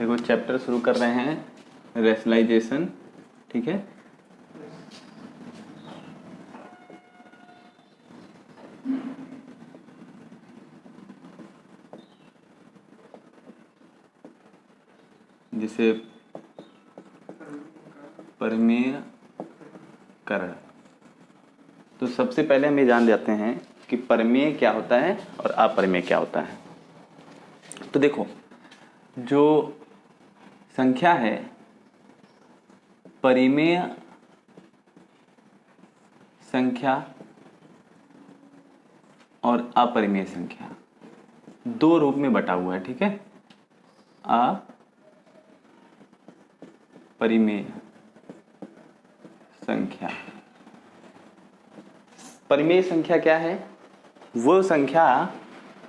देखो चैप्टर शुरू कर रहे हैं रेशनलाइजेशन, ठीक है। जिसे परिमेयकरण। तो सबसे पहले हम ये जान जाते हैं कि परिमेय क्या होता है और अपरिमेय क्या होता है। तो देखो, जो संख्या है परिमेय संख्या और अपरिमेय संख्या दो रूप में बटा हुआ है, ठीक है। अपरिमेय संख्या, परिमेय संख्या क्या है? वो संख्या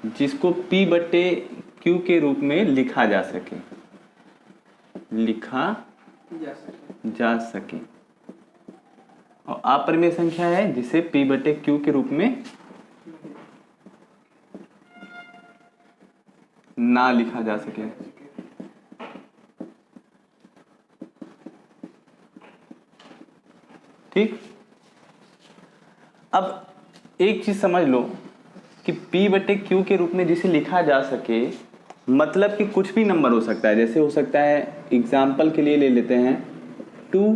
जिसको P बटे Q के रूप में लिखा जा सके, जा सके। और अपरिमेय संख्या है जिसे P बटे Q के रूप में ना लिखा जा सके। ठीक। अब एक चीज समझ लो कि P बटे Q के रूप में जिसे लिखा जा सके, मतलब कि कुछ भी नंबर हो सकता है। जैसे हो सकता है, एग्जाम्पल के लिए ले लेते हैं 2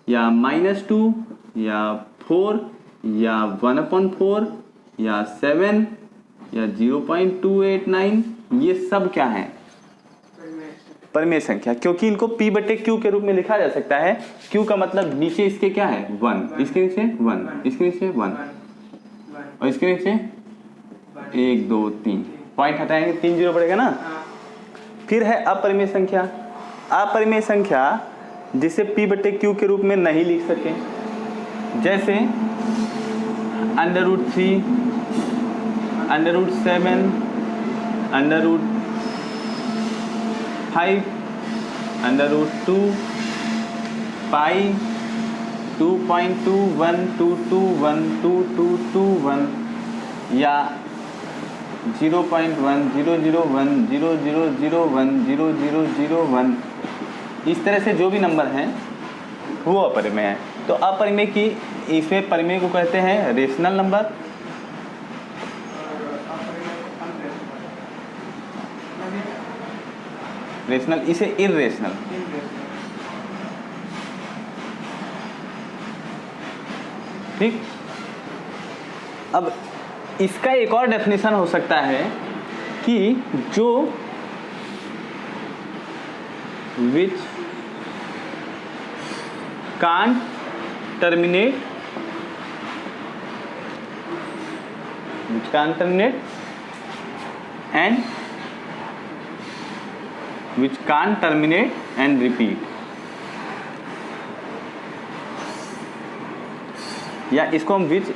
या -2 या 4 या 1/4 या 7 या 0.289, ये सब क्या है? परिमेय संख्या, क्योंकि इनको P बटे Q के रूप में लिखा जा सकता है। Q का मतलब नीचे इसके क्या है? 1, इसके नीचे 1, इसके नीचे 1 और इसके नीचे 1 2 3, पॉइंट हटाएंगे 3 0 पड़ेगा ना। फिर है अपरिमेय संख्या। अपरिमेय संख्या जिसे P बटे Q के रूप में नहीं लिख सके, जैसे √3, √7, √5, √2, पाई, 2.21, 221, 2221 या 0.1, 001, 0001, 0001, इस तरह से जो भी नंबर हैं वो अपरिमेय है। तो अपरिमेय की, इसमें परिमेय को कहते हैं रेशनल नंबर, रेशनल, इसे इर्रेशनल। ठीक। अब इसका एक और डेफिनेशन हो सकता है कि जो which can't terminate and repeat, या इसको हम which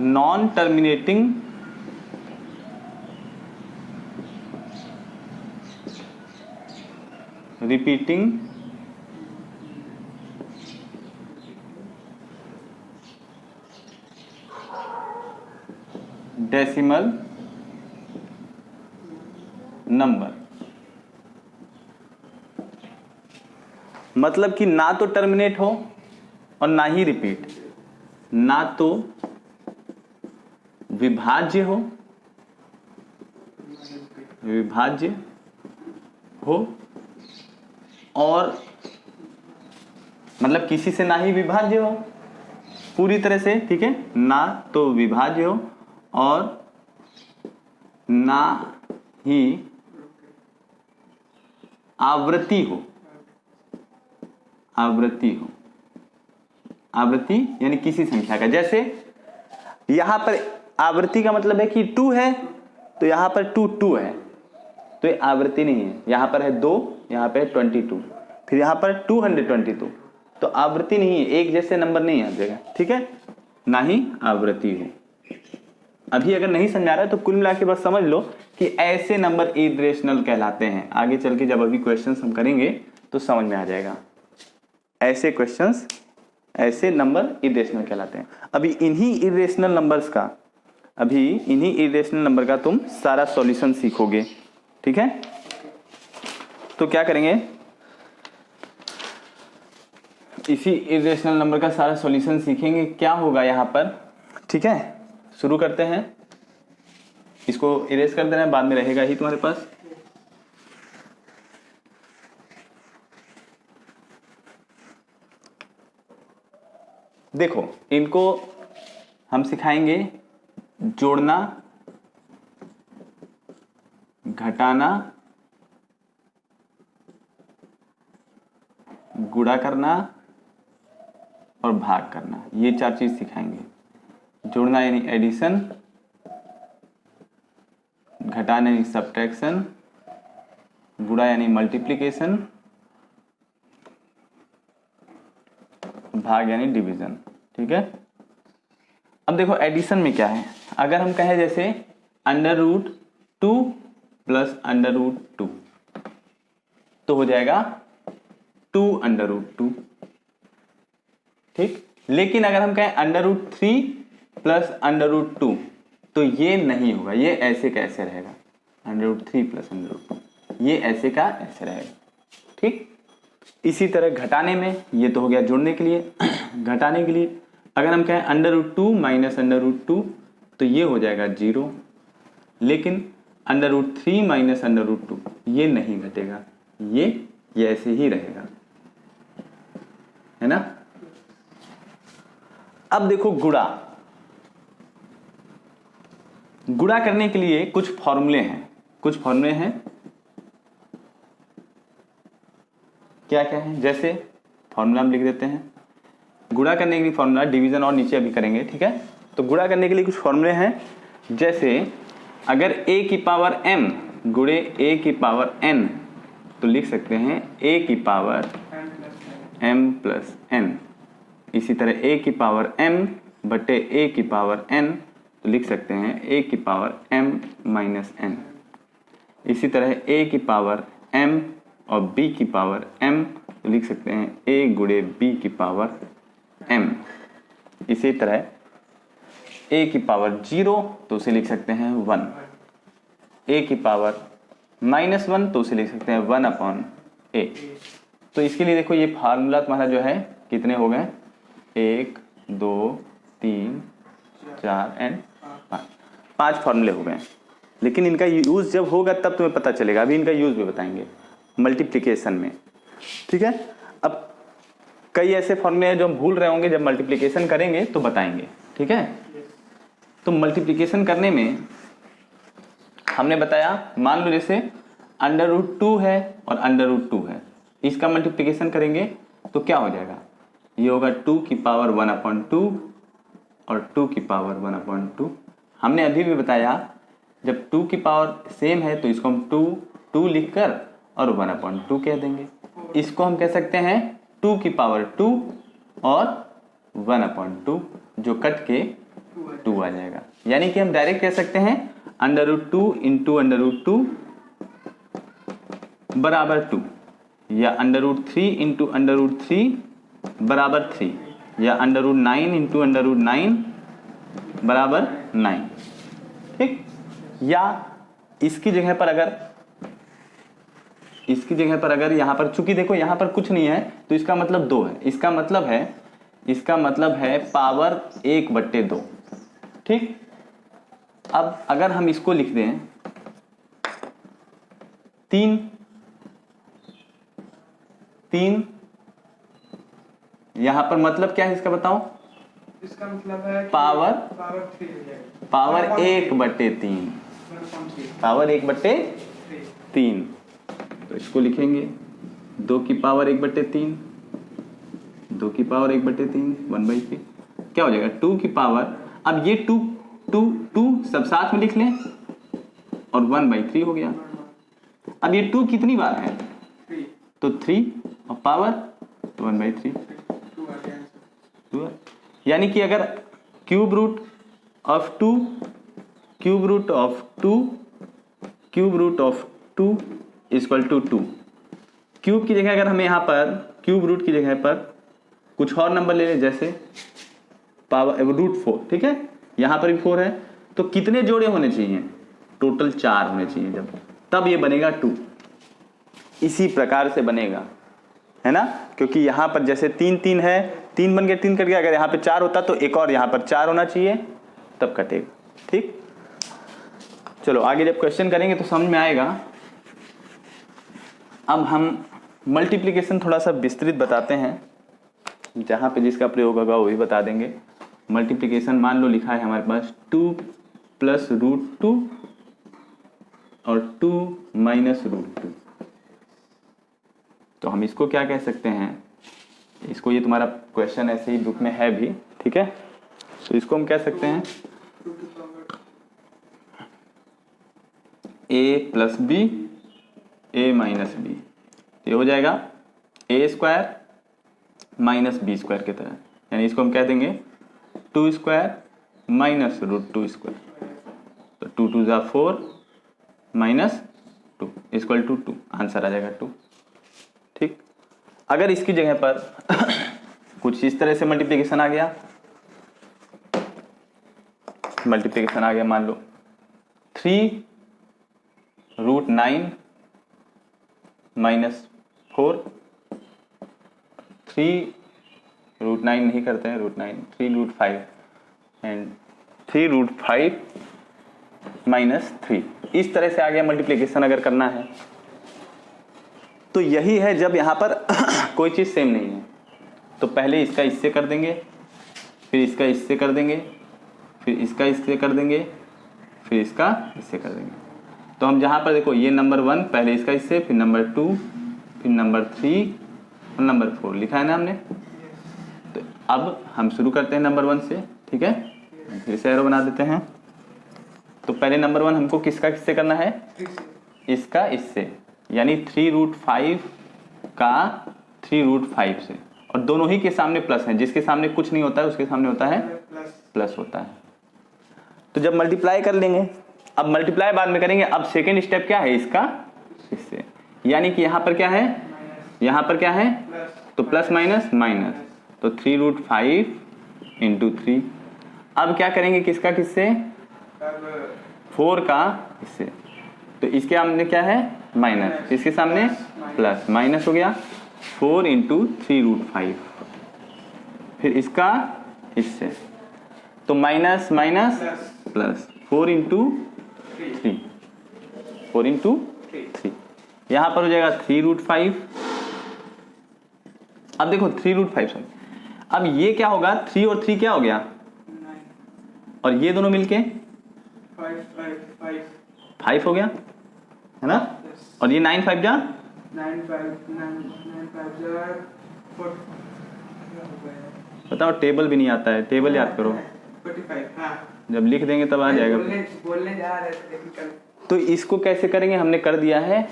non terminating repeating decimal number. मतलब कि ना तो टर्मिनेट हो और ना ही रिपीट, ना तो विभाज्य हो और मतलब किसी से ना ही विभाज्य हो पूरी तरह से, ठीक है। ना तो विभाज्य हो और ना ही आवृत्ति हो। आवृत्ति यानी किसी संख्या का, जैसे यहां पर आवृत्ति का मतलब है कि 2 है तो यहां पर 2 है, तो ये आवृत्ति नहीं है। यहां पर है 2, यहां पे 22, फिर यहां पर 222, तो आवृत्ति नहीं है, एक जैसे नंबर नहीं है हर जगह, ठीक है। ना ही आवृत्ति हो। अभी अगर नहीं समझा रहा है तो कुल मिला के बस समझ लो कि ऐसे नंबर इर्रेशनल कहलाते हैं। आगे चल के जब अभी क्वेश्चंस हम करेंगे तो समझ में आ जाएगा। ऐसे क्वेश्चंस, ऐसे नंबर इरेशनल कहलाते हैं। अभी इन्हीं इरेशनल नंबर का तुम सारा सॉल्यूशन सीखोगे, ठीक है। तो क्या करेंगे, इसी इरेशनल नंबर का सारा सॉल्यूशन सीखेंगे। क्या होगा यहाँ पर, ठीक है। शुरू करते हैं, इसको इरेज कर देना है, बाद में रहेगा ही तुम्हारे पास। देखो, इनको हम सिखाएंगे जोड़ना, घटाना, गुणा करना और भाग करना, ये 4 चीज सिखाएंगे। जोड़ना यानी एडिशन, घटाना यानी सब्ट्रैक्शन, गुणा यानी मल्टीप्लिकेशन, भाग यानी डिवीजन, ठीक है। अब देखो एडिशन में क्या है, अगर हम कहें जैसे √2 प्लस √2 तो हो जाएगा 2√2, ठीक। लेकिन अगर हम कहें √3 प्लस √2 तो ये नहीं होगा, ये ऐसे का ऐसे रहेगा। √3 प्लस √2 ये ऐसे का ऐसे रहेगा, ठीक। इसी तरह घटाने में, ये तो हो गया जोड़ने के लिए। घटाने के लिए अगर हम कहें √2 माइनस √2 तो ये हो जाएगा 0, लेकिन √3 माइनस √2 ये नहीं घटेगा, ये ऐसे ही रहेगा, है ना। अब देखो गुणा करने के लिए कुछ फॉर्मूले हैं, क्या क्या है, जैसे फॉर्मूला हम लिख देते हैं। गुणा करने के लिए फॉर्मूला, डिवीजन और नीचे अभी करेंगे, ठीक है। तो गुणा करने के लिए कुछ फॉर्मूले हैं, जैसे अगर a की पावर m गुणे a की पावर n तो लिख सकते हैं a की पावर m प्लस n। इसी तरह a की पावर m बटे a की पावर n तो लिख सकते हैं a की पावर m माइनस n। इसी तरह a की पावर m और b की पावर m तो लिख सकते हैं a गुणे b की पावर m। इसी तरह a की पावर 0 तो उसे लिख सकते हैं 1, a की पावर -1 तो उसे लिख सकते हैं 1/a। तो इसके लिए देखो ये फार्मूला तुम्हारा जो है कितने हो गए, 1 2 3 4 एंड 5 फार्मूले हो गए। लेकिन इनका यूज जब होगा तब तुम्हें पता चलेगा, अभी इनका यूज भी बताएंगे मल्टीप्लिकेशन में, ठीक है। अब कई ऐसे फॉर्मूले हैं जो हम भूल रहे होंगे, जब मल्टीप्लिकेशन करेंगे तो बताएंगे, ठीक है। तो मल्टीप्लिकेशन करने में हमने बताया, मान लो जैसे √2 है और √2 है, इसका मल्टीप्लिकेशन करेंगे तो क्या हो जाएगा, ये होगा 2 की पावर 1/2 और 2 की पावर 1/2। हमने अभी भी बताया जब 2 की पावर सेम है तो इसको हम 2 लिखकर और 1/2 कह देंगे। इसको हम कह सकते हैं 2 की पावर 2 और 1/2 जो कट के 2 आ जाएगा। यानी कि हम डायरेक्ट कह सकते हैं √2 इंटू √2 बराबर 2, या √3 इंटू √3 बराबर 3, या √9 इंटू √9 बराबर 9, ठीक। या इसकी जगह पर अगर यहाँ पर, चूंकि देखो यहाँ पर कुछ नहीं है तो इसका मतलब 2 है, इसका मतलब है पावर 1/2, ठीक। अब अगर हम इसको लिख दें 3, यहाँ पर मतलब क्या है इसका बताओ, इसका मतलब है पावर 1/3, पावर 1/3, पावर 1/3। तो इसको लिखेंगे 2 की पावर 1/3, 2 की पावर 1/3 1/3 क्या हो जाएगा 2 की पावर, अब ये 2 सब साथ में लिख लें और 1/3 हो गया। अब ये 2 कितनी बार है, तो 3 और पावर तो 1/3, यानी कि अगर cube root of 2 equal to 2, cube की जगह अगर हमें यहाँ पर क्यूब रूट की जगह पर कुछ और नंबर ले लें, जैसे पावर √4, ठीक है, यहाँ पर भी 4 है, तो कितने जोड़े होने चाहिए? टोटल 4 होने चाहिए, जब तब ये बनेगा 2। इसी प्रकार से बनेगा, है ना, क्योंकि यहाँ पर जैसे 3 3 है, 3 बन के 3 कट गया, अगर यहाँ पे 4 होता तो एक और यहाँ पर 4 होना चाहिए, तब कटेगा। ठीक, चलो आगे जब क्वेश्चन करेंगे तो समझ में आएगा। अब हम मल्टीप्लिकेशन थोड़ा सा विस्तृत बताते हैं, जहाँ पे जिसका प्रयोग होगा वो भी बता देंगे। मल्टीप्लिकेशन मान लो लिखा है हमारे पास 2 + √2 और 2 - √2, तो हम इसको क्या कह सकते हैं? इसको, ये तुम्हारा क्वेश्चन ऐसे ही बुक में है भी, ठीक है, तो इसको हम कह सकते हैं a + b a - b, ये हो जाएगा a² - b² की तरह, यानी इसको हम कह देंगे 2² - √2², तो 2 2 = 4 -2 = 2, आंसर आ जाएगा 2। ठीक, अगर इसकी जगह पर कुछ इस तरह से मल्टीप्लिकेशन आ गया, मान लो 3 √9 - 4, 3 √9 नहीं करते हैं, √9, 3 √5 एंड 3 √5 - 3, इस तरह से आ गया मल्टीप्लिकेशन अगर करना है। तो यही है जब यहाँ पर कोई चीज़ सेम नहीं है, तो पहले इसका इससे कर देंगे, फिर इसका इससे कर देंगे, फिर इसका इससे कर देंगे, फिर इसका इससे कर देंगे। तो हम जहाँ पर देखो, ये नंबर 1 पहले इसका इससे, फिर नंबर 2, फिर नंबर 3 और नंबर 4 लिखा है ना हमने। तो अब हम शुरू करते हैं नंबर 1 से, ठीक है, फिर से एरो बना देते हैं। तो पहले नंबर 1 हमको किसका किससे करना है? इसका इससे, यानी 3 √5 का 3 √5 से, और दोनों ही के सामने प्लस है, जिसके सामने कुछ नहीं होता है उसके सामने होता है प्लस होता है। तो जब मल्टीप्लाई कर लेंगे, अब मल्टीप्लाई बाद में करेंगे, अब सेकेंड स्टेप क्या है इसका इससे, यानी कि यहाँ पर क्या है, यहाँ पर क्या है, तो प्लस माइनस माइनस, तो 3 √5 × 3। अब क्या करेंगे किसका किससे? 4 का इससे, तो इसके सामने क्या है माइनस, इसके सामने प्लस, माइनस हो गया 4 × 3 √5, फिर इसका इससे, तो माइनस माइनस प्लस 4 × 3, 4 × 3, यहाँ पर हो जाएगा 3 √5। अब देखो 3 √5 सॉरी, अब ये क्या होगा, 3 और 3 क्या हो गया, और ये दोनों मिलके 5 हो गया, है ना, और ये 9 5 जा 4 बताओ, टेबल भी नहीं आता है, टेबल याद करो, 45, हाँ, जब लिख देंगे तब आ जाएगा। बोलने जा रहे थे लेकिन कल। तो इसको कैसे करेंगे, हमने कर दिया है,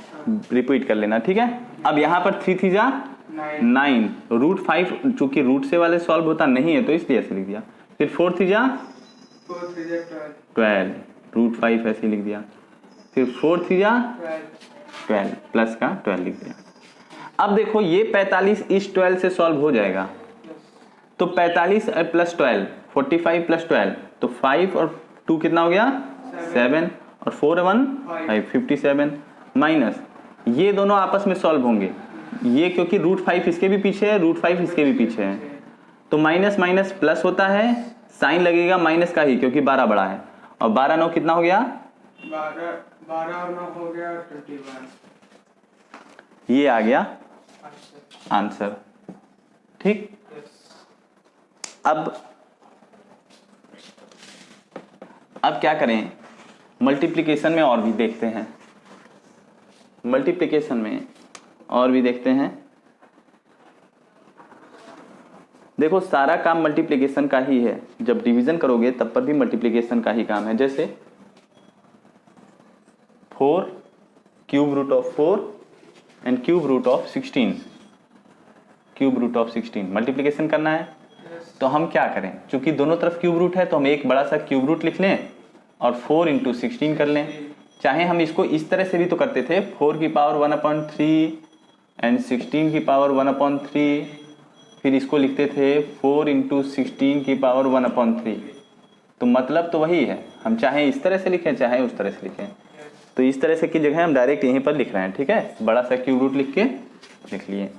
रिपीट कर लेना, ठीक है। अब यहाँ पर 3 3 जा 9, √5 चूंकि रूट से वाले सॉल्व होता नहीं है तो इसलिए ऐसे लिख दिया, फिर 4 3 जा 12, √5 ऐसे लिख दिया, फिर 4 3 जा 12, प्लस का 12 लिख दिया। अब देखो ये 45 इस 12 से सॉल्व हो जाएगा, तो 45 + 12 45 + 12, तो 5 और 2 कितना हो गया 7, और 4 1 5 57, माइनस ये दोनों आपस में सॉल्व होंगे, ये क्योंकि √5 इसके भी पीछे है, √5 इसके भी पीछे है, तो माइनस माइनस प्लस होता है, साइन लगेगा माइनस का ही क्योंकि 12 बड़ा है, और 12 9 कितना हो गया 12 और 9 हो गया 21, ये आ गया आंसर। ठीक, अब क्या करें, मल्टीप्लिकेशन में और भी देखते हैं, मल्टीप्लिकेशन में और भी देखते हैं। देखो सारा काम मल्टीप्लिकेशन का ही है, जब डिवीजन करोगे तब पर भी मल्टीप्लिकेशन का ही काम है। जैसे 4 √4 एंड √16, √16 मल्टीप्लिकेशन करना है, तो हम क्या करें, चूंकि दोनों तरफ क्यूब रूट है तो हम एक बड़ा सा क्यूब रूट लिख लें और 4 × 16 कर लें। चाहे हम इसको इस तरह से भी तो करते थे, 4 की पावर 1/3 एंड 16 की पावर 1/3 फिर इसको लिखते थे 4 × 16 की पावर 1/3। तो मतलब तो वही है, हम चाहे इस तरह से लिखें चाहे उस तरह से लिखें। तो इस तरह से की जगह हम डायरेक्ट यहीं पर लिख रहे हैं, ठीक है, बड़ा सा क्यूब रूट लिख के लिख लिए।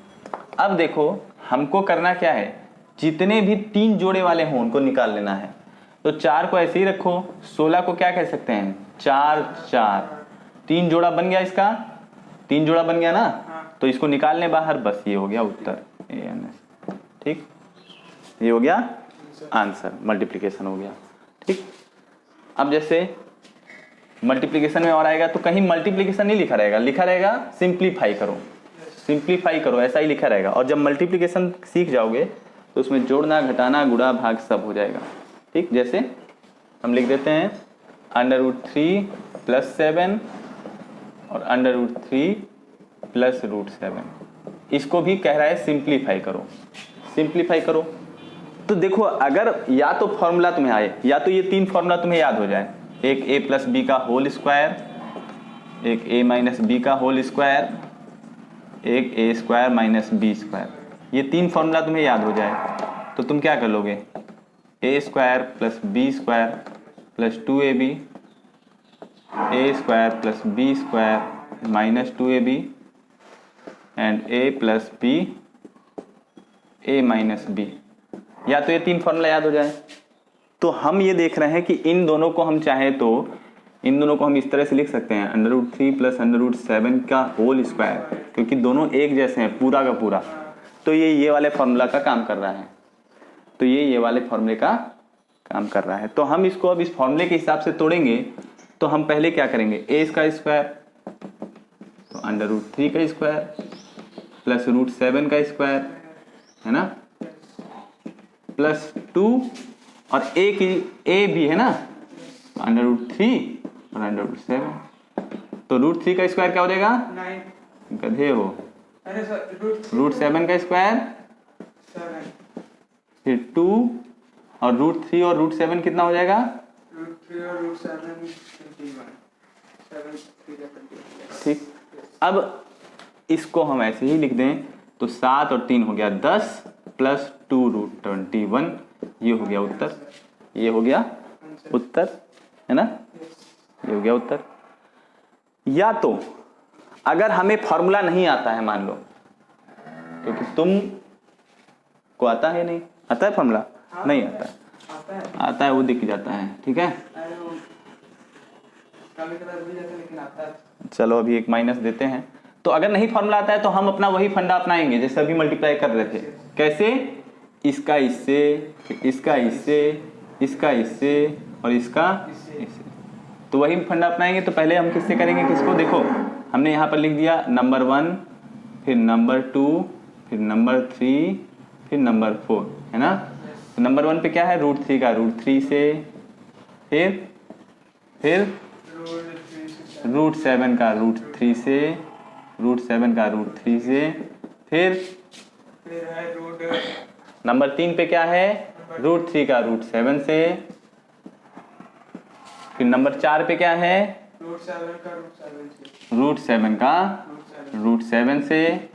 अब देखो हमको करना क्या है, जितने भी 3 जोड़े वाले हों उनको निकाल लेना है। तो 4 को ऐसे ही रखो, 16 को क्या कह सकते हैं 4 4, 3 जोड़ा बन गया, इसका 3 जोड़ा बन गया ना। तो इसको निकाल लें बाहर, बस ये हो गया उत्तर ANS। ठीक, ये हो गया आंसर, मल्टीप्लिकेशन हो गया। ठीक, अब जैसे मल्टीप्लिकेशन में और आएगा तो कहीं मल्टीप्लिकेशन नहीं लिखा रहेगा, लिखा रहेगा सिंप्लीफाई करो, सिंप्लीफाई करो, ऐसा ही लिखा रहेगा। और जब मल्टीप्लिकेशन सीख जाओगे तो उसमें जोड़ना घटाना गुणा भाग सब हो जाएगा। ठीक, जैसे हम लिख देते हैं √3 + 7 और √3 + √7। इसको भी कह रहा है सिंप्लीफाई करो, सिंप्लीफाई करो। तो देखो अगर या तो फॉर्मूला तुम्हें आए या तो ये 3 फॉर्मूला तुम्हें याद हो जाए, एक a + b का होल स्क्वायर, एक a - b का होल स्क्वायर, एक a² - b²। ये 3 फॉर्मूला तुम्हें याद हो जाए तो तुम क्या कर लोगे, a² + b² + 2ab, a² + b² - 2ab and a + b a - b। या तो ये 3 फॉर्मूला याद हो जाए। तो हम ये देख रहे हैं कि इन दोनों को हम चाहें तो इन दोनों को हम इस तरह से लिख सकते हैं √3 + √7 का होल स्क्वायर, क्योंकि दोनों एक जैसे हैं पूरा का पूरा। तो ये वाले फॉर्मूला का काम कर रहा है, तो ये वाले फॉर्मूले का काम कर रहा है। तो हम इसको अब इस फॉर्मूले के हिसाब से तोड़ेंगे। तो हम पहले क्या करेंगे, a का स्क्वायर तो √3 का स्क्वायर + √7 का स्क्वायर है ना, +2 और a भी है ना, √3 और √7। तो √3 का स्क्वायर क्या हो जाएगा, 9। गधे हो, अरे सर √7 का स्क्वायर 7, फिर 2 और √3 और √7 कितना हो जाएगा, √3 और √7 21, 7 3 21। ठीक। अब इसको हम ऐसे ही लिख दें तो 7 और 3 हो गया 10 + 2 √21, ये हो गया उत्तर, ये हो गया उत्तर है ना, ये हो गया उत्तर। या तो अगर हमें फॉर्मूला नहीं आता है, मान लो, क्योंकि तुम को आता है नहीं, आता है फॉर्मूला, नहीं आता, आता है वो दिख जाता है, ठीक है। लेकिन आता है। चलो अभी एक माइनस देते हैं। तो अगर नहीं फॉर्मूला आता है तो हम अपना वही फंडा अपनाएंगे जैसे अभी मल्टीप्लाई कर रहे थे। कैसे, इसका इससे, इसका इससे, इसका इससे और इसका इससे, तो वही फंडा अपनाएंगे। तो पहले हम किससे करेंगे, किसको, देखो हमने यहाँ पर लिख दिया नंबर 1, फिर नंबर 2, फिर नंबर 3, फिर नंबर 4 है ना। तो नंबर 1 पे क्या है, √3 का √3 से, फिर √7 का √3 से, √7 का √3 से, फिर है नंबर 3 पे क्या है, √3 का √7 से, फिर नंबर 4 पे क्या है, √7 का √7 का √7 से,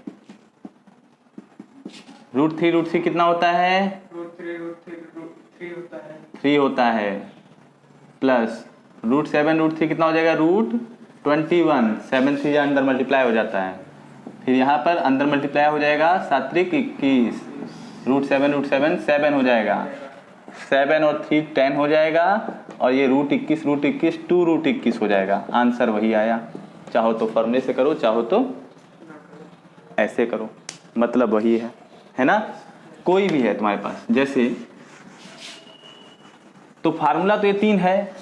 √3 कितना होता है, √3 होता है, 3 होता है, प्लस √7 कितना हो जाएगा, √21, 7 3 अंदर मल्टीप्लाई हो जाता है, फिर यहाँ पर अंदर मल्टीप्लाई हो जाएगा 7 3 21, √7 7 हो जाएगा, 7 और 3 10 हो जाएगा, और ये √21 2 √21 हो जाएगा। आंसर वही आया। चाहो तो फॉर्मूले से करो, चाहो तो ऐसे करो, मतलब वही है ना। कोई भी है तुम्हारे पास, जैसे तो फार्मूला तो ये 3 है,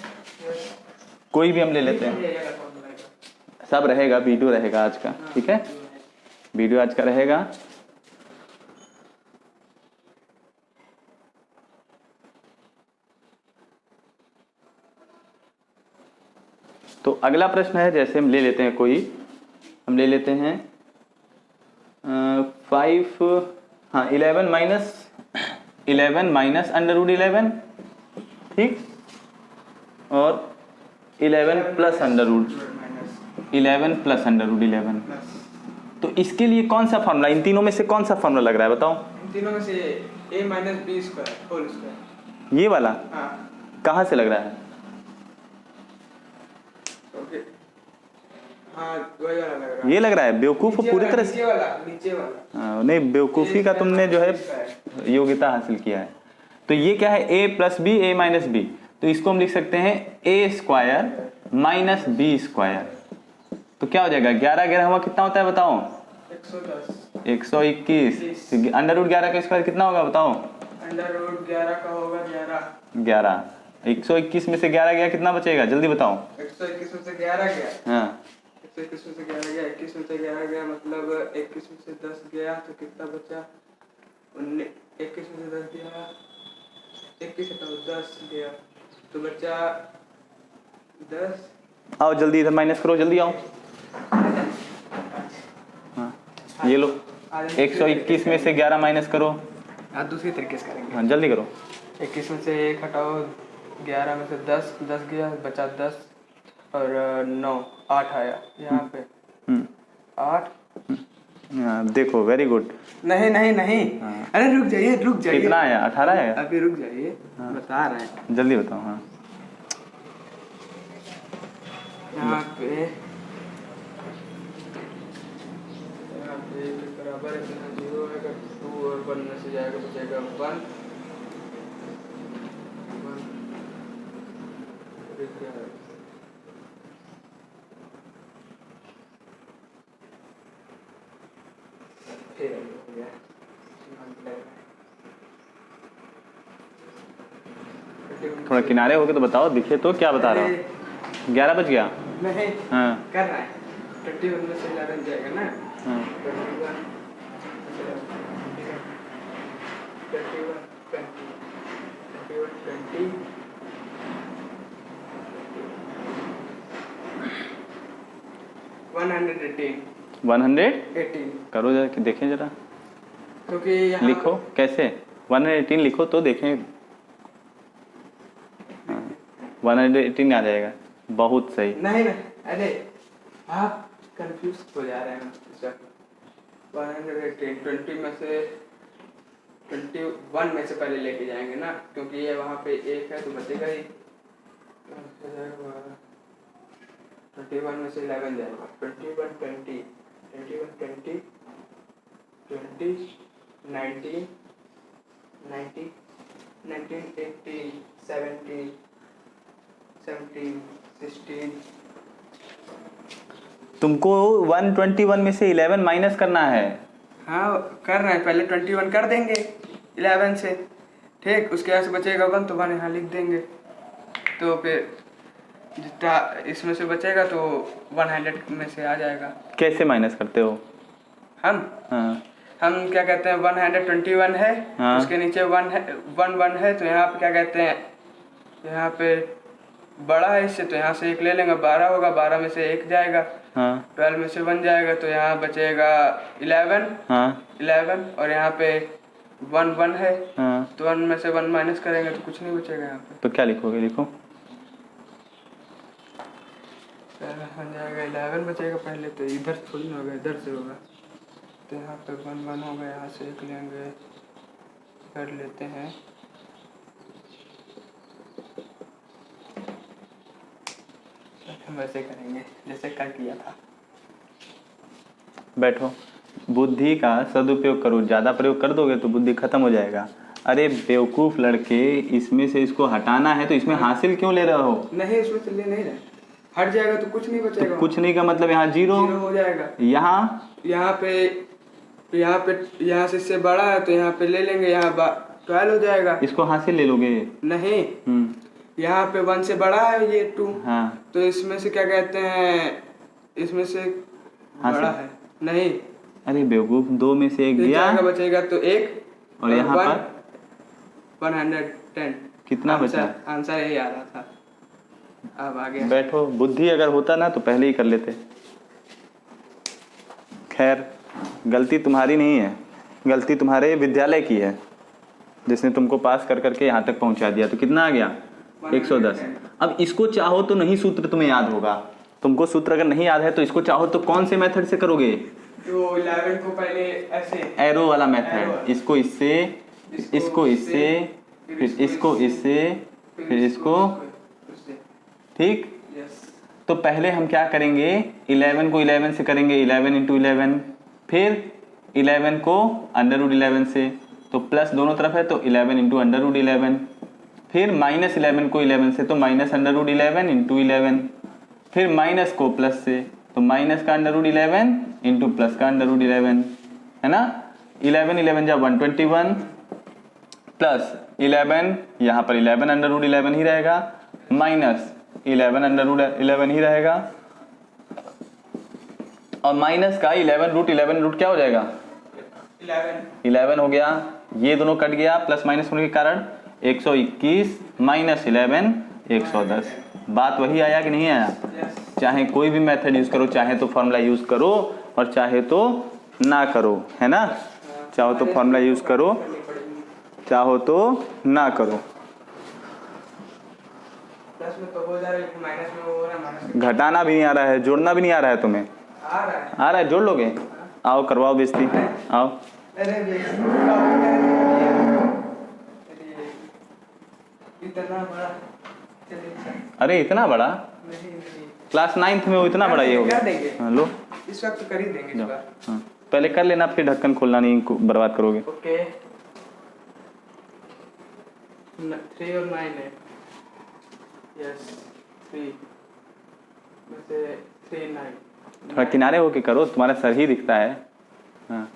कोई भी हम ले लेते हैं, सब रहेगा, वीडियो रहेगा आज का, ठीक है, वीडियो आज का रहेगा। तो अगला प्रश्न है, जैसे हम ले लेते हैं कोई, हम ले लेते हैं 11 माइनस √11, ठीक, और 11 प्लस √11। तो इसके लिए कौन सा फॉर्मूला, इन तीनों में से कौन सा फॉर्मूला लग रहा है बताओ। तीनों में से a minus B square whole square. ये वाला हाँ कहाँ से लग रहा है? ओके, हाँ वही वाला लग रहा है। ये लग रहा है बेवकूफ़ पूरी तरह से। नीचे वाला नहीं, बेवकूफ़ी का तुमने जो है योग्यता हासिल किया है। तो ये क्या है? a plus B A minus B, तो इसको हम लिख सकते हैं A square minus B square. तो क्या हो जाएगा? 11 11 हुआ कितना होता है बताओ? 110 121। अंडर रूट 11 का स्क्वायर कितना होगा बताओ? अंडर रूट 11 का होगा 11। 121 में से 11 गया, कितना बचेगा जल्दी बताओ? 121 में से 11 गया। हाँ 121 में से 11 गया, 21 में से 11 गया, मतलब 21 में से 10 गया तो कितना बचा? 21 में से 10 गया, 21 हटाओ 10 गया तो बचा 10। आओ जल्दी इधर माइनस करो, जल्दी आओ। हाँ ये लो, 121 में से 11 माइनस करो। हाँ दूसरी तरीके से करेंगे। हाँ जल्दी करो। 21 में से 1 हटाओ, 11 में से 10 गया, बचा 10 और 9 8 आया यहाँ पे 8। देखो वेरी गुड। नहीं नहीं नहीं, अरे रुक जाइए कितना आया? 18 आया? अभी रुक जाइए, बता रहे हैं। जल्दी बताओ। हाँ यहाँ पे बराबर है, 0 है, 2 और 1 में से जाएगा बचेगा 1। थोड़ा किनारे होके तो बताओ, दिखे तो क्या बता रहा हो? 11 बज गया। नहीं हाँ कर रहा है, 21 में से 11 जाएगा ना। हाँ 118 करो जरा कि देखें जरा। क्योंकि यहाँ लिखो कैसे? 118 लिखो तो देखें। 118 आ जाएगा। बहुत सही। नहीं नहीं, अरे आप कंफ्यूज हो जा रहे हैं। 118 20 में से 21 में से पहले लेके जाएंगे ना, क्योंकि ये वहाँ पे 1 है तो बचेगा ही। 21 में से 11 जाएगा, 21 20 21 20 20 19 90 19 18 17 17 16। तुमको 121 में से 11 माइनस करना है। हाँ कर रहे हैं, पहले 21 कर देंगे 11 से, ठीक। उसके बाद से बचेगा 1 तो 1 यहाँ लिख देंगे, तो फिर जितना इसमें से बचेगा तो 100 में से आ जाएगा। कैसे माइनस करते हो? हम हाँ हम क्या कहते हैं, 121 है। हाँ। उसके नीचे 1 है, 1 है, तो यहाँ पे क्या कहते हैं, यहाँ पे बड़ा है इससे, तो यहाँ से 1 ले लेंगे, 12 होगा, 12 में से 1 जाएगा, हाँ 12 में से 1 जाएगा, तो यहाँ बचेगा 11। हाँ 11 और यहाँ पे 1 है, हाँ। तो 1 में से 1 माइनस करेंगे तो कुछ नहीं बचेगा यहाँ पे। तो क्या लिखोगे? लिखो। बन जाएगा 11 बचेगा पहले, तो इधर थोड़ी ना होगा, इधर से होगा, तो यहाँ पे 1 होगा, यहाँ से 1 लेंगे, कर लेते हैं। हम वैसे करेंगे जैसे कल किया था। बैठो, बुद्धि का सदुपयोग करो। ज़्यादा प्रयोग कर दोगे तो बुद्धि खत्म हो जाएगा। अरे बेवकूफ़ लड़के, इसमें से इसको हटाना है तो इसमें हासिल क्यों ले रहे हो? नहीं इसमें से ले नहीं रहे, हट जाएगा तो कुछ नहीं बचेगा। तो कुछ नहीं का मतलब यहाँ जीरो हो जाएगा। यहाँ पे यहाँ से इससे बड़ा है तो यहाँ पे ले लेंगे, यहाँ 12 हो जाएगा। इसको हासिल ले लोगे? नहीं, यहाँ पे 1 से बड़ा है ये 2। हाँ तो इसमें से क्या कहते हैं, इसमें से बड़ा है नहीं। अरे बेवकूफ, 2 में से 1 गया, बचेगा तो 1 और यहाँ पर 110 कितना बचा? आंसर यही आ रहा था। अब आ गया। बैठो, बुद्धि अगर होता ना तो पहले ही कर लेते। खैर, गलती तुम्हारी नहीं है, गलती तुम्हारे विद्यालय की है जिसने तुमको पास कर करके यहाँ तक पहुँचा दिया। तो कितना आ गया? 110। अब इसको चाहो तो नहीं सूत्र तुम्हें याद होगा। तुमको सूत्र अगर नहीं याद है तो इसको चाहो तो कौन से मेथड से करोगे? तो 11 को पहले ऐसे एरो वाला Arrow मेथड, वाला। इसको इससे, इसको इससे, फिर इसको इससे, फिर इसको, उससे। ठीक। यस। तो पहले हम क्या करेंगे, 11 को 11 से करेंगे, 11 इंटू 11, फिर 11 को √11 से, तो प्लस दोनों तरफ है तो 11 इंटू √11, फिर माइनस 11 को 11 से तो माइनस √11 इंटू 11, फिर माइनस को प्लस से तो माइनस का √11 इंटू प्लस का √11, है ना। 11 11 जा 121 प्लस 11, यहाँ पर 11 √11 ही रहेगा, माइनस 11 √11 ही रहेगा, और माइनस का 11 रूट क्या हो जाएगा, 11 हो गया। ये दोनों कट गया प्लस माइनस होने के कारण, 121 माइनस 11 110। बात वही आया कि नहीं आया। चाहे कोई भी मेथड यूज करो, चाहे तो फॉर्मूला यूज करो और चाहे तो ना करो, है ना। चाहो तो फॉर्मूला यूज करो, चाहो तो ना करो। प्लस में तो हो जा रहा है, माइनस में हो रहा है, माइनस घटाना भी नहीं आ रहा है, जोड़ना भी नहीं आ रहा है तुम्हें। आ रहा है। आ रहा है, जोड़ लोगे। आओ करवाओ बेइज्जती, आओ। अरे इतना बड़ा, चलिए। अरे इतना बड़ा, नहीं नहीं, क्लास 9th में वो इतना बड़ा ये हो कर गया। देंगे। हाँ, लो इस वक्त कर ही देंगे इस जाओ। बार। हाँ, पहले कर लेना, फिर ढक्कन खोलना नहीं, बर्बाद करोगे। ओके। 3 और 9 है। यस 3 में से 3 9। थोड़ा किनारे होके करो, तुम्हारा सर ही दिखता है। हाँ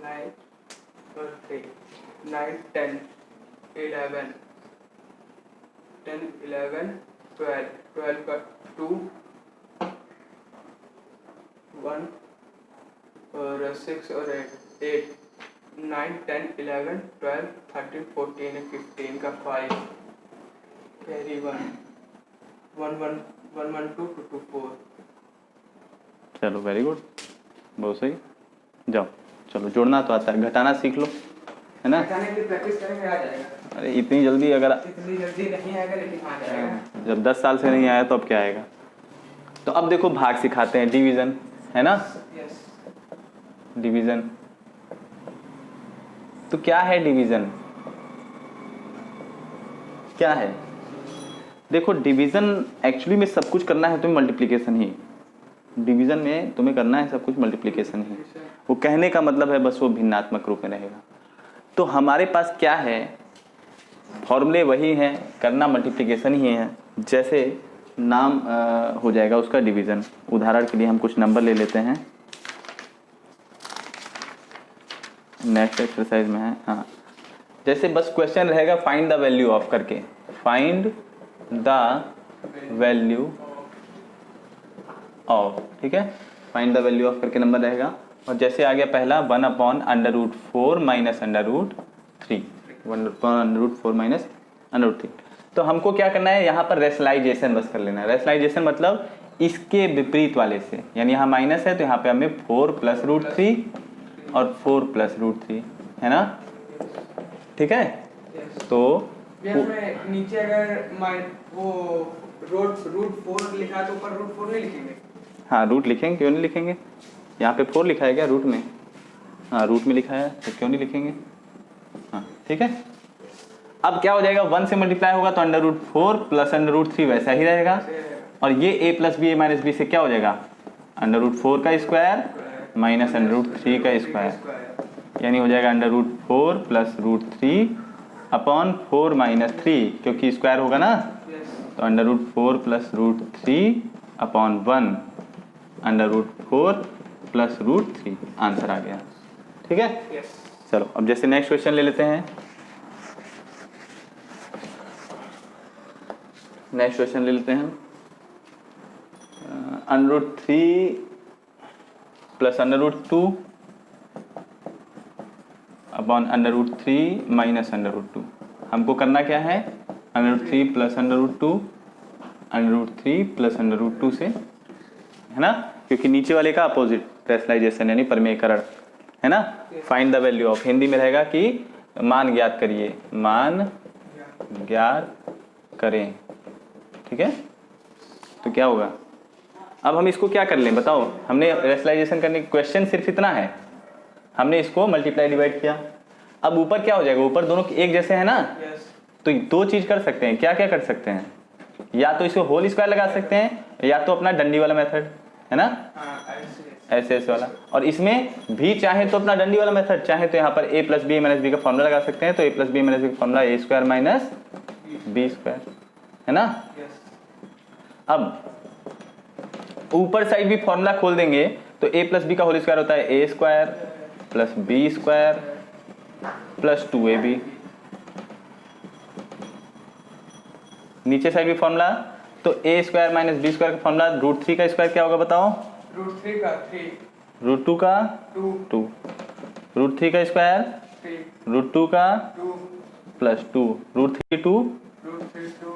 9 और 3, 9 10 11 10 11 12 12 का 2 1 और 6 और 8 9 10 11 12 13 14 15 का 5 कैरी 1 1 1 1 1 2 2 2 4। चलो वेरी गुड, बहुत सही। जाओ चलो, जोड़ना तो आता है, घटाना सीख लो, है ना। घटाने के लिए प्रैक्टिस करेंगे, आ जाएगा। अरे इतनी जल्दी अगर, इतनी जल्दी नहीं आएगा लेकिन आ जाएगा। जब 10 साल से नहीं आया तो अब क्या आएगा। तो अब देखो भाग सिखाते हैं, डिवीजन, है ना। यस। डिवीजन तो क्या है, डिवीजन क्या है। देखो डिवीजन एक्चुअली में सब कुछ करना है तुम्हें मल्टीप्लिकेशन ही, डिवीजन में तुम्हें करना है सब कुछ मल्टीप्लिकेशन ही। वो कहने का मतलब है बस वो भिन्नात्मक रूप में रहेगा। तो हमारे पास क्या है, फॉर्मूले वही हैं, करना मल्टीप्लिकेशन ही है। जैसे नाम हो जाएगा उसका डिवीजन। उदाहरण के लिए हम कुछ नंबर ले लेते हैं, नेक्स्ट एक्सरसाइज में है। हाँ जैसे बस क्वेश्चन रहेगा फाइंड द वैल्यू ऑफ करके, फाइंड द वैल्यू ऑफ, ठीक है। फाइंड द वैल्यू ऑफ करके नंबर रहेगा। और जैसे आ गया पहला 1/√4 माइनस √3, 1/√4 माइनस √3। तो हमको क्या करना है, यहाँ पर रेशनलाइजेशन बस कर लेना है। रेशनलाइजेशन मतलब इसके विपरीत वाले से, यानी यहाँ माइनस है तो यहाँ पे हमें 4 + √3 और 4 + √3, है ना, ठीक है। तो में नीचे अगर वो √4 लिखा तो ऊपर √4 नहीं लिखेंगे। हाँ रूट लिखेंगे, क्यों नहीं लिखेंगे। यहाँ पे 4 लिखा है क्या रूट में, हाँ रूट में लिखा है तो क्यों नहीं लिखेंगे। हाँ ठीक है। अब क्या हो जाएगा, 1 से मल्टीप्लाई होगा तो √4 + √3 वैसा ही रहेगा। और ये a + b a - b से क्या हो जाएगा, √4 का स्क्वायर माइनस √3 का स्क्वायर, यानी हो जाएगा √4 + √3 अपॉन 4 - 3, क्योंकि स्क्वायर होगा ना, तो √4 + √3 अपॉन 1 √4 + √3 आंसर आ गया, ठीक है। चलो अब जैसे नेक्स्ट क्वेश्चन ले लेते हैं। नेक्स्ट क्वेश्चन ले लेते हैं, √3 + √2 अपॉन √3 माइनस √2। हमको करना क्या है, √3 + √2 √3 + √2 से, है ना, क्योंकि नीचे वाले का अपोजिट रेशनलाइजेशन यानी प्रमेयकरण, है ना। Find the value of Hindi में रहेगा कि मान ज्ञात करिए, मान ज्ञात करें, ठीक है। तो क्या होगा, अब हम इसको क्या कर लें बताओ, हमने रेशनलाइजेशन करने क्वेश्चन सिर्फ इतना है, हमने इसको मल्टीप्लाई डिवाइड किया। अब ऊपर क्या हो जाएगा, ऊपर दोनों एक जैसे है ना, तो दो चीज कर सकते हैं, क्या क्या कर सकते हैं, या तो इसको होल स्क्वायर लगा सकते हैं या तो अपना डंडी वाला मेथड है ना, ऐसे ऐसे वाला। और इसमें भी चाहे तो अपना डंडी वाला मेथड, चाहे तो यहाँ पर a plus B minus B का फॉर्मूला लगा सकते हैं, तो a plus B minus B का formula A square minus B square है ना। अब ऊपर साइड भी फॉर्मूला खोल देंगे तो a प्लस बी का होल स्क्वायर होता है A square plus B square plus 2ab। नीचे साइड भी फॉर्मूला, तो a square minus B square का फॉर्मूला √3 का स्क्वायर क्या होगा बताओ, √3 का 3, √2 का 2, √3 का स्क्वायर 3, √2 का 2, प्लस 2, √3 2 √3 2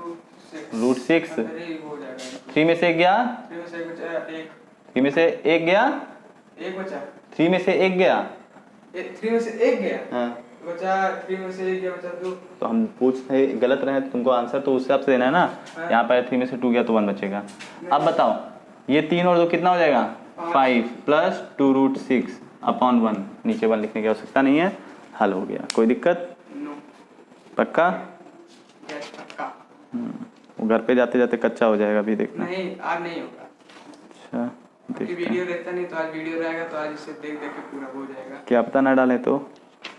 √6, 3 हो जाएगा। 3 में से एक गया, 3 में से एक बचा 1, 3 में से एक गया, 1 बचा, 3 में से एक गया, 3 में से 1 गया, हाँ। बचा 3 में से 1 गया, बचा 2। तो हम पूछते गलत रहे तो तुमको आंसर तो उस हिसाब से देना है ना। यहाँ पर 3 में से 2 गया तो 1 बचेगा। अब बताओ ये 3 और 2 कितना हो जाएगा, 5 प्लस 2√6 अपॉन 1, नीचे 1 लिखने की आवश्यकता नहीं है, हल हो गया, कोई दिक्कत नो, पक्का। यस पक्का। वो घर पे जाते जाते कच्चा हो जाएगा, अभी देखना। नहीं आज नहीं होगा, अच्छा क्योंकि देखते वीडियो हैं। देखता नहीं, तो आज वीडियो रहेगा तो आज इसे देख देख के पूरा हो जाएगा। क्या पता ना डालें तो।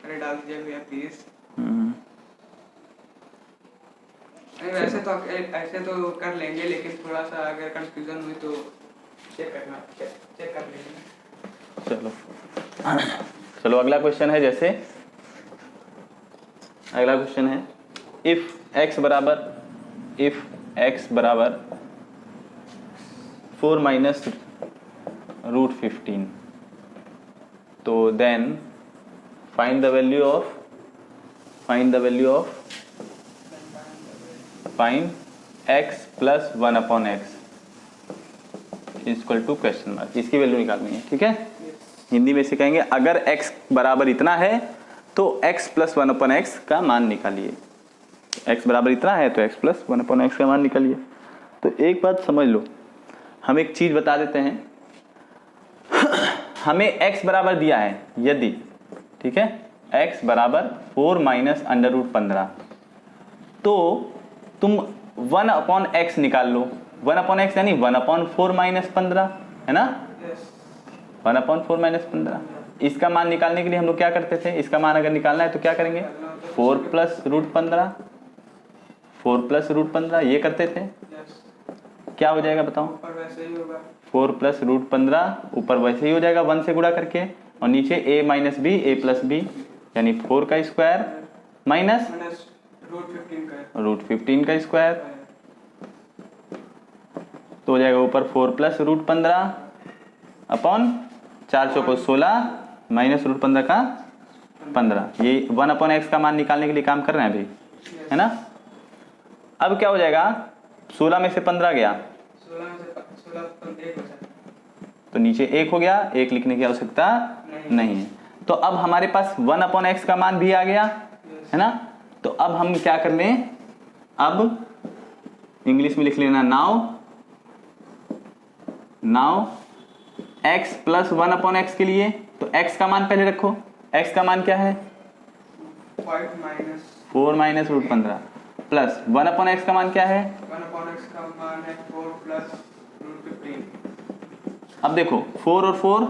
अरे डाल दीजिए भैया प्लीज। हम्म, नहीं वैसे तो ऐसे तो कर लेंगे, लेकिन थोड़ा सा अगर कंफ्यूजन हुई तो चेक कर लेंगे। चलो चलो अगला क्वेश्चन है, जैसे अगला क्वेश्चन है इफ x बराबर 4 माइनस √15, तो then find the value of find x plus 1 upon x equal to question mark, इसकी वैल्यू निकालनी है, ठीक है। हिंदी में सिखाएंगे, अगर x बराबर इतना है तो x प्लस 1 अपॉन x का मान निकालिए। x बराबर इतना है तो x प्लस 1 अपॉन x का मान निकालिए। तो एक बात समझ लो, हम एक चीज बता देते हैं, हमें x बराबर दिया है यदि, ठीक है, x बराबर 4 माइनस √15, तो तुम 1 अपॉन x निकाल लो। 1 अपॉन x यानी 1 अपॉन 4 माइनस 15 है ना, 1 अपॉन 4 माइनस 15। इसका मान निकालने के लिए हम लोग क्या करते थे, इसका मान अगर निकालना है तो क्या करेंगे, 4 प्लस √15, 4 प्लस √15 ये करते थे। क्या हो जाएगा बताओ, ऊपर वैसे ही होगा, 4 प्लस √15 ऊपर वैसे ही हो जाएगा 1 से गुणा करके, और नीचे a minus B a plus B यानी 4 का स्क्वायर माइनस √15 का स्क्वायर, तो हो जाएगा ऊपर 4 प्लस √15 अपॉन 4 चौको 16 माइनस √15 का 15। ये 1 अपॉन x का मान निकालने के लिए काम कर रहे हैं अभी, है ना। अब क्या हो जाएगा, 16 में से 15 गया, 16 में से 16 1 बचा, तो नीचे 1 हो गया, 1 लिखने की आवश्यकता नहीं है। तो अब हमारे पास 1 अपॉन x का मान भी आ गया, है ना। तो अब हम क्या कर लें, अब इंग्लिश में लिख लेना now x plus 1 upon x के लिए, तो x का मान पहले रखो, x का मान क्या है 4 माइनस √15 प्लस 1 अपॉन x का मान क्या है 1 अपॉन x का मान है 4 प्लस √15। अब देखो 4 और 4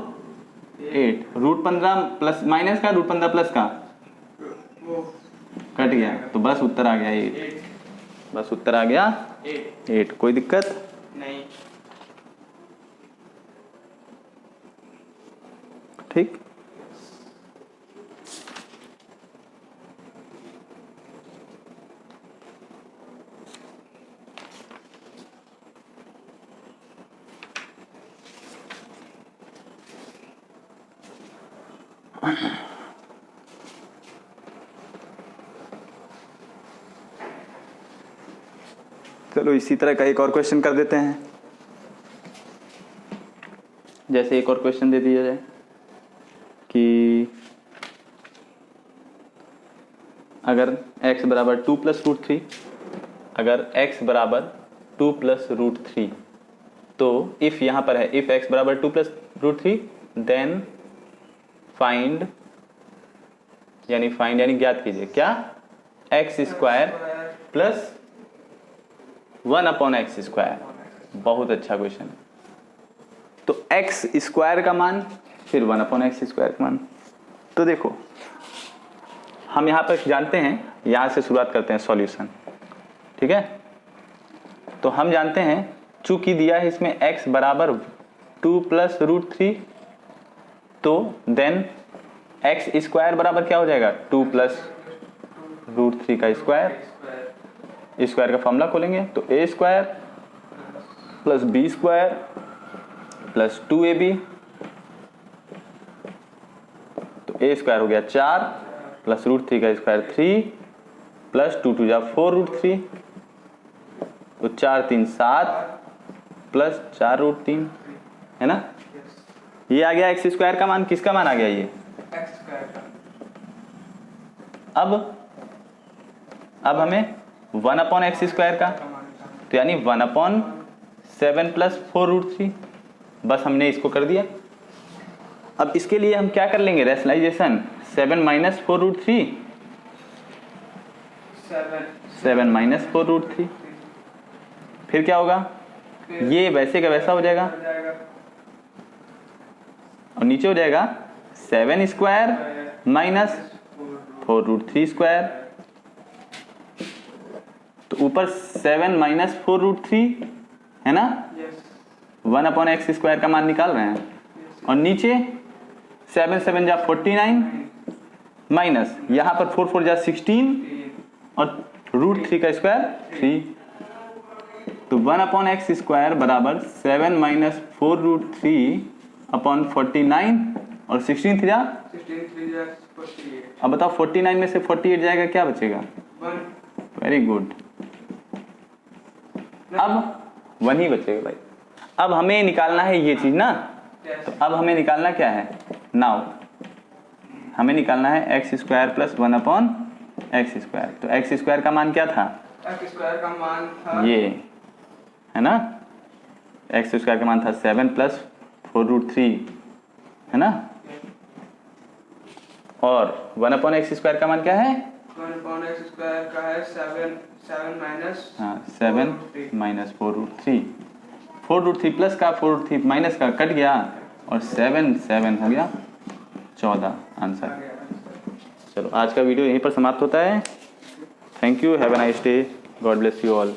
8, √15 प्लस माइनस का √15 प्लस का वो कट गया, तो बस उत्तर आ गया 8, बस उत्तर आ गया 8, कोई दिक्कत नहीं। ठीक। चलो इसी तरह का एक और क्वेश्चन कर देते हैं। जैसे एक और क्वेश्चन दे दिया जाए कि अगर x बराबर 2 प्लस √3, अगर x बराबर 2 प्लस √3 तो इफ यहाँ पर है इफ x बराबर 2 प्लस रूट 3 देन फाइंड यानी ज्ञात कीजिए क्या x square plus 1 upon x square. बहुत अच्छा क्वेश्चन है। तो x स्क्वायर का मान फिर 1 अपॉन एक्स स्क्वायर का मान। तो देखो हम यहाँ पर जानते हैं, यहाँ से शुरुआत करते हैं सॉल्यूशन, ठीक है। तो हम जानते हैं चूंकि दिया है इसमें x बराबर 2 प्लस रूट 3, तो देन एक्स स्क्वायर बराबर क्या हो जाएगा 2 प्लस रूट 3 का स्क्वायर। स्क्वायर का फॉर्मूला खोलेंगे तो a square plus B square plus 2ab, तो a स्क्वायर हो गया 4 प्लस रूट 3 का स्क्वायर 3 प्लस 2 2 जा 4 रूट 3, तो 4 3 7 प्लस 4 रूट 3, है ना। ये आ गया एक्स स्क्वायर का मान। किसका मान आ गया ये एक्स स्क्वायर का। अब हमें 1 अपॉन एक्स स्क्वायर का, तो यानी 1 अपॉन 7 प्लस 4 रूट 3, बस हमने इसको कर दिया। अब इसके लिए हम क्या कर लेंगे rationalisation, 7 minus 4 root 3, 7 minus 4 root 3, फिर क्या होगा ये वैसे का वैसा हो जाएगा और नीचे हो जाएगा 7 स्क्वायर माइनस 4 रूट 3 स्क्वायर, तो ऊपर 7 माइनस 4 रूट 3 है ना, 1 अपॉन एक्स स्क्वायर का मान निकाल रहे हैं, और नीचे 7 7 जा 49 माइनस यहाँ पर 4 4 जा 16 और रूट 3 का स्क्वायर 3, तो 1 अपॉन एक्स स्क्वायर बराबर 7 माइनस 4 रूट 3 अपॉन 49 और 16 3 जा 48। अब बताओ 49 में से 48 जाएगा क्या बचेगा 1। Very good. अब 1 ही बचेगा भाई। अब हमें निकालना है ये चीज ना, तो अब हमें निकालना क्या है नाउ, हमें निकालना है x square plus 1 upon x square. तो एक्स स्क्वायर का मान क्या था, एक्स स्क्वायर का मान था ये है ना, एक्स स्क्वायर का मान था 7 प्लस 4 रूट 3, है ना, और 1 अपॉन एक्स स्क्वायर का मान क्या है 1 अपॉन एक्स स्क्वायर का है 7 minus 7 minus 4 root 3, 4 root 3 plus का 4 रूट 3 माइनस का कट गया और 7 7 हो गया 14 आंसर। चलो आज का वीडियो यहीं पर समाप्त होता है। Thank you, have a nice day, God bless you all.